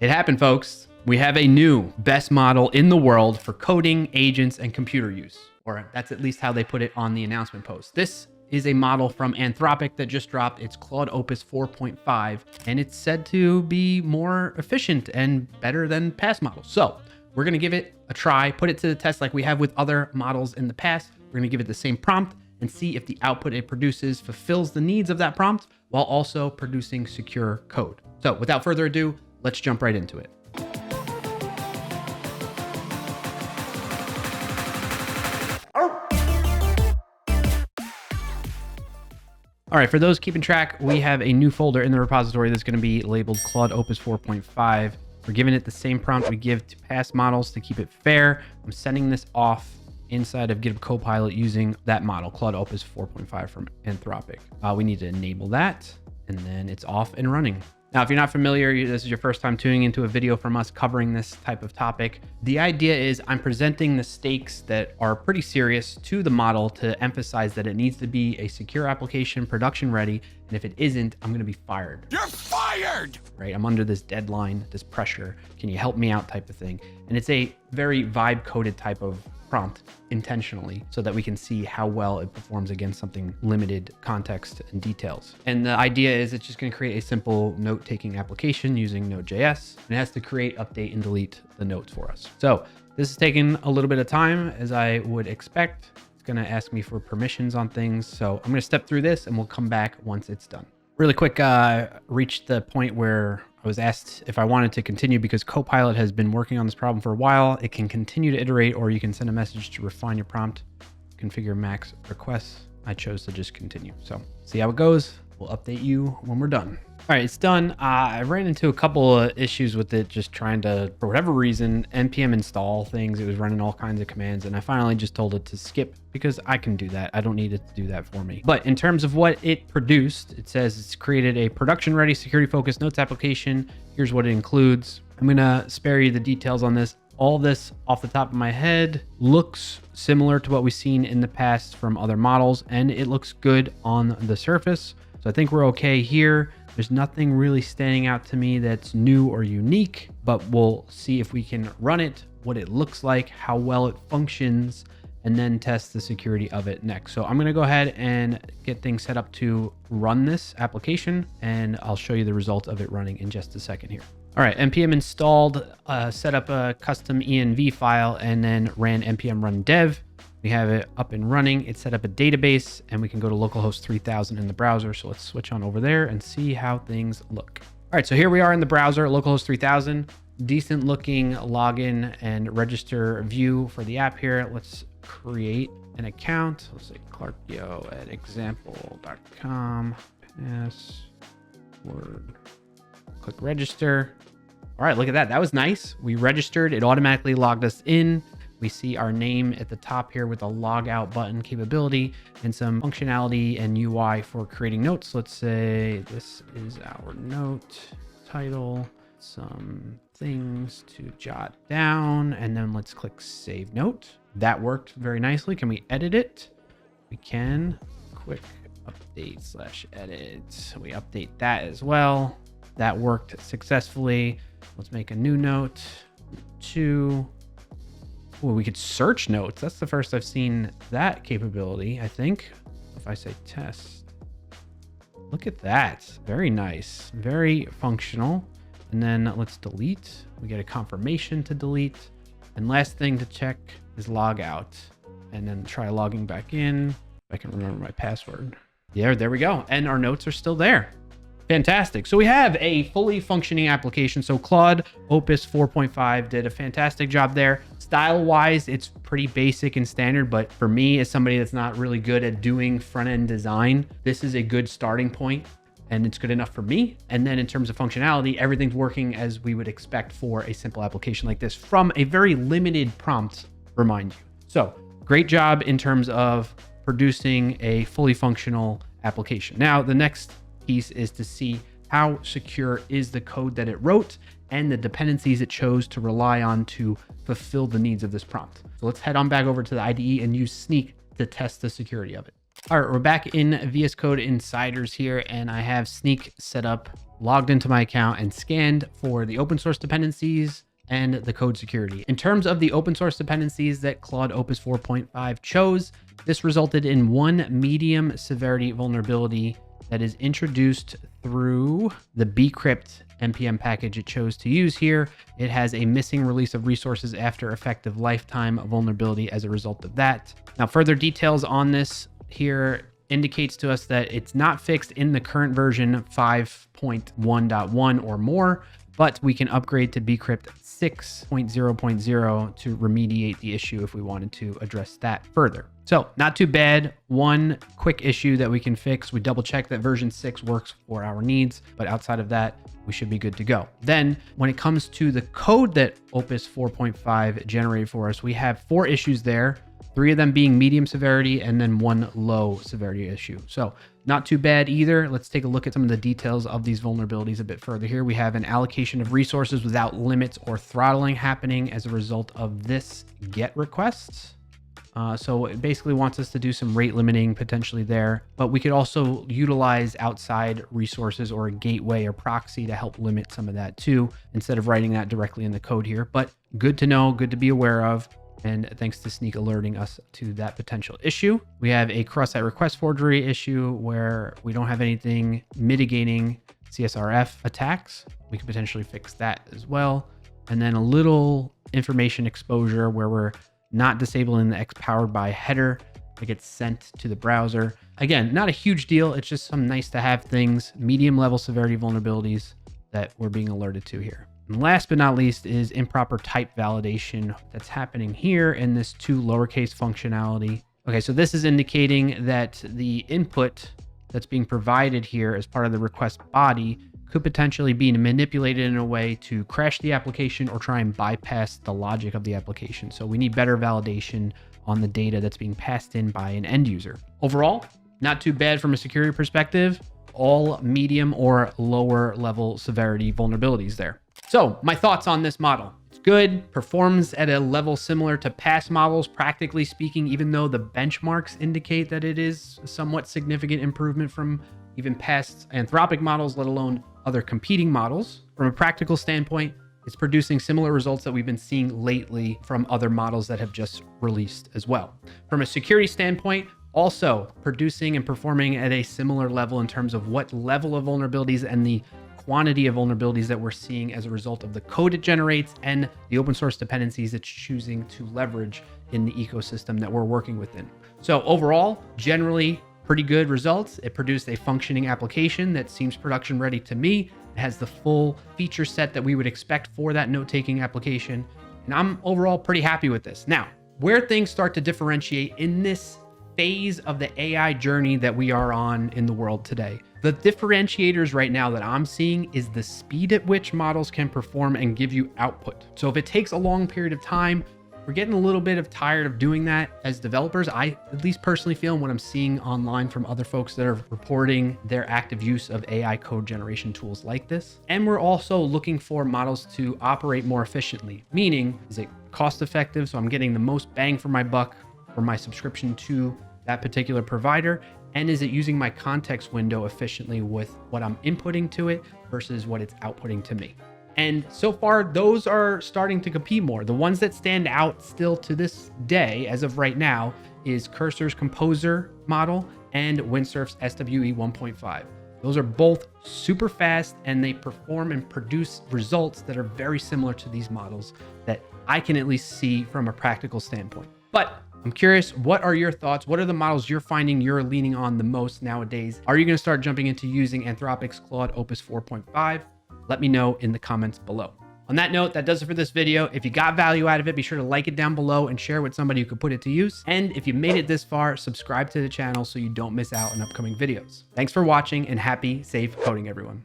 It happened, folks. We have a new best model in the world for coding, agents, and computer use. Or that's at least how they put it on the announcement post. This is a model from Anthropic that just dropped. It's Claude Opus 4.5, and it's said to be more efficient and better than past models. So we're gonna give it a try, put it to the test like we have with other models in the past. We're gonna give it the same prompt and see if the output it produces fulfills the needs of that prompt while also producing secure code. So without further ado, let's jump right into it. All right, for those keeping track, we have a new folder in the repository that's going to be labeled Claude Opus 4.5. We're giving it the same prompt we give to past models to keep it fair. I'm sending this off inside of GitHub Copilot using that model, Claude Opus 4.5 from Anthropic. We need to enable that, and then it's off and running. Now, if you're not familiar, this is your first time tuning into a video from us covering this type of topic. The idea is I'm presenting the stakes that are pretty serious to the model to emphasize that it needs to be a secure application, production ready. And if it isn't, I'm going to be fired. You're fired! Right? I'm under this deadline, this pressure. Can you help me out type of thing? And it's a very vibe coded type of prompt intentionally so that we can see how well it performs against something limited context and details. And the idea is it's just going to create a simple note-taking application using Node.js, and it has to create, update, and delete the notes for us. So this is taking a little bit of time, as I would expect. It's going to ask me for permissions on things. So I'm going to step through this and we'll come back once it's done. Really quick, reached the point where I was asked if I wanted to continue because Copilot has been working on this problem for a while. It can continue to iterate, or you can send a message to refine your prompt, configure max requests. I chose to just continue. So see how it goes. We'll update you when we're done. All right, it's done. I ran into a couple of issues with it, just trying to, for whatever reason, npm install things. It was running all kinds of commands, and I finally just told it to skip because I can do that. I don't need it to do that for me. But in terms of what it produced, it says it's created a production-ready, security-focused notes application. Here's what it includes. I'm gonna spare you the details on this. All this off the top of my head looks similar to what we've seen in the past from other models, and it looks good on the surface. So I think we're okay here. There's nothing really standing out to me that's new or unique, but we'll see if we can run it, what it looks like, how well it functions, and then test the security of it next. So I'm going to go ahead and get things set up to run this application, and I'll show you the results of it running in just a second here. All right, npm installed, set up a custom env file, and then ran npm run dev. We have it up and running. It set up a database, and we can go to localhost 3000 in the browser. So let's switch on over there and see how things look. All right, so here we are in the browser, localhost 3000. Decent looking login and register view for the app here. Let's create an account. Let's say clarkyo@example.com. Password. Click register. All right, look at that. That was nice. We registered. It automatically logged us in. We see our name at the top here with a log out button capability and some functionality and UI for creating notes. Let's say this is our note title, some things to jot down, and then let's click save note. That worked very nicely. Can we edit it? We can. Quick update / edit. We update that as well. That worked successfully. Let's make a new note. 2. Well, we could search notes. That's the first I've seen that capability, I think. If I say test, look at that. Very nice, very functional. And then let's delete. We get a confirmation to delete. And last thing to check is log out, and then try logging back in. If I can remember my password. Yeah, there we go. And our notes are still there. Fantastic. So we have a fully functioning application. So Claude Opus 4.5 did a fantastic job there. Style-wise, it's pretty basic and standard, but for me, as somebody that's not really good at doing front-end design, this is a good starting point, and it's good enough for me. And then in terms of functionality, everything's working as we would expect for a simple application like this from a very limited prompt, remind you. So great job in terms of producing a fully functional application. Now, the next piece is to see how secure is the code that it wrote and the dependencies it chose to rely on to fulfill the needs of this prompt. So let's head on back over to the IDE and use Snyk to test the security of it. All right, we're back in VS Code Insiders here, and I have Snyk set up logged into my account and scanned for the open source dependencies and the code security. In terms of the open source dependencies that Claude Opus 4.5 chose, this resulted in one medium severity vulnerability that is introduced through the bcrypt npm package it chose to use here. It has a missing release of resources after effective lifetime vulnerability as a result of that. Now, further details on this here indicates to us that it's not fixed in the current version 5.1.1 or more, but we can upgrade to bcrypt 6.0.0 to remediate the issue if we wanted to address that further. So not too bad. One quick issue that we can fix. We double check that version 6 works for our needs, but outside of that, we should be good to go. Then when it comes to the code that Opus 4.5 generated for us, we have 4 issues there, 3 of them being medium severity and then 1 low severity issue. So not too bad either. Let's take a look at some of the details of these vulnerabilities a bit further here. We have an allocation of resources without limits or throttling happening as a result of this GET request. So it basically wants us to do some rate limiting potentially there, but we could also utilize outside resources or a gateway or proxy to help limit some of that too, instead of writing that directly in the code here. But good to know, good to be aware of. And thanks to Snyk alerting us to that potential issue. We have a cross-site request forgery issue where we don't have anything mitigating CSRF attacks. We could potentially fix that as well. And then a little information exposure where we're not disabling the X powered by header that gets sent to the browser. Again, not a huge deal. It's just some nice to have things, medium level severity vulnerabilities that we're being alerted to here. And last but not least is improper type validation that's happening here in this to lowercase functionality. Okay, so this is indicating that the input that's being provided here as part of the request body could potentially be manipulated in a way to crash the application or try and bypass the logic of the application. So we need better validation on the data that's being passed in by an end user. Overall, not too bad from a security perspective. All medium or lower level severity vulnerabilities there. So my thoughts on this model. It's good, performs at a level similar to past models, practically speaking, even though the benchmarks indicate that it is a somewhat significant improvement from even past Anthropic models, let alone other competing models. From a practical standpoint, it's producing similar results that we've been seeing lately from other models that have just released as well. From a security standpoint, also producing and performing at a similar level in terms of what level of vulnerabilities and the quantity of vulnerabilities that we're seeing as a result of the code it generates and the open source dependencies it's choosing to leverage in the ecosystem that we're working within. So overall, generally pretty good results. It produced a functioning application that seems production ready to me. It has the full feature set that we would expect for that note-taking application. And I'm overall pretty happy with this. Now, where things start to differentiate in this phase of the AI journey that we are on in the world today. The differentiators right now that I'm seeing is the speed at which models can perform and give you output. So if it takes a long period of time, we're getting a little bit tired of doing that as developers. I at least personally feel, and what I'm seeing online from other folks that are reporting their active use of AI code generation tools like this. And we're also looking for models to operate more efficiently, meaning is it cost effective? So I'm getting the most bang for my buck for my subscription to that particular provider. And is it using my context window efficiently with what I'm inputting to it versus what it's outputting to me? And so far, those are starting to compete more. The ones that stand out still to this day, as of right now, is Cursor's Composer model and Windsurf's SWE 1.5. Those are both super fast and they perform and produce results that are very similar to these models that I can at least see from a practical standpoint. But I'm curious, what are your thoughts? What are the models you're finding you're leaning on the most nowadays? Are you going to start jumping into using Anthropic's Claude Opus 4.5? Let me know in the comments below. On that note, that does it for this video. If you got value out of it, be sure to like it down below and share with somebody who could put it to use. And if you made it this far, subscribe to the channel so you don't miss out on upcoming videos. Thanks for watching and happy, safe coding, everyone.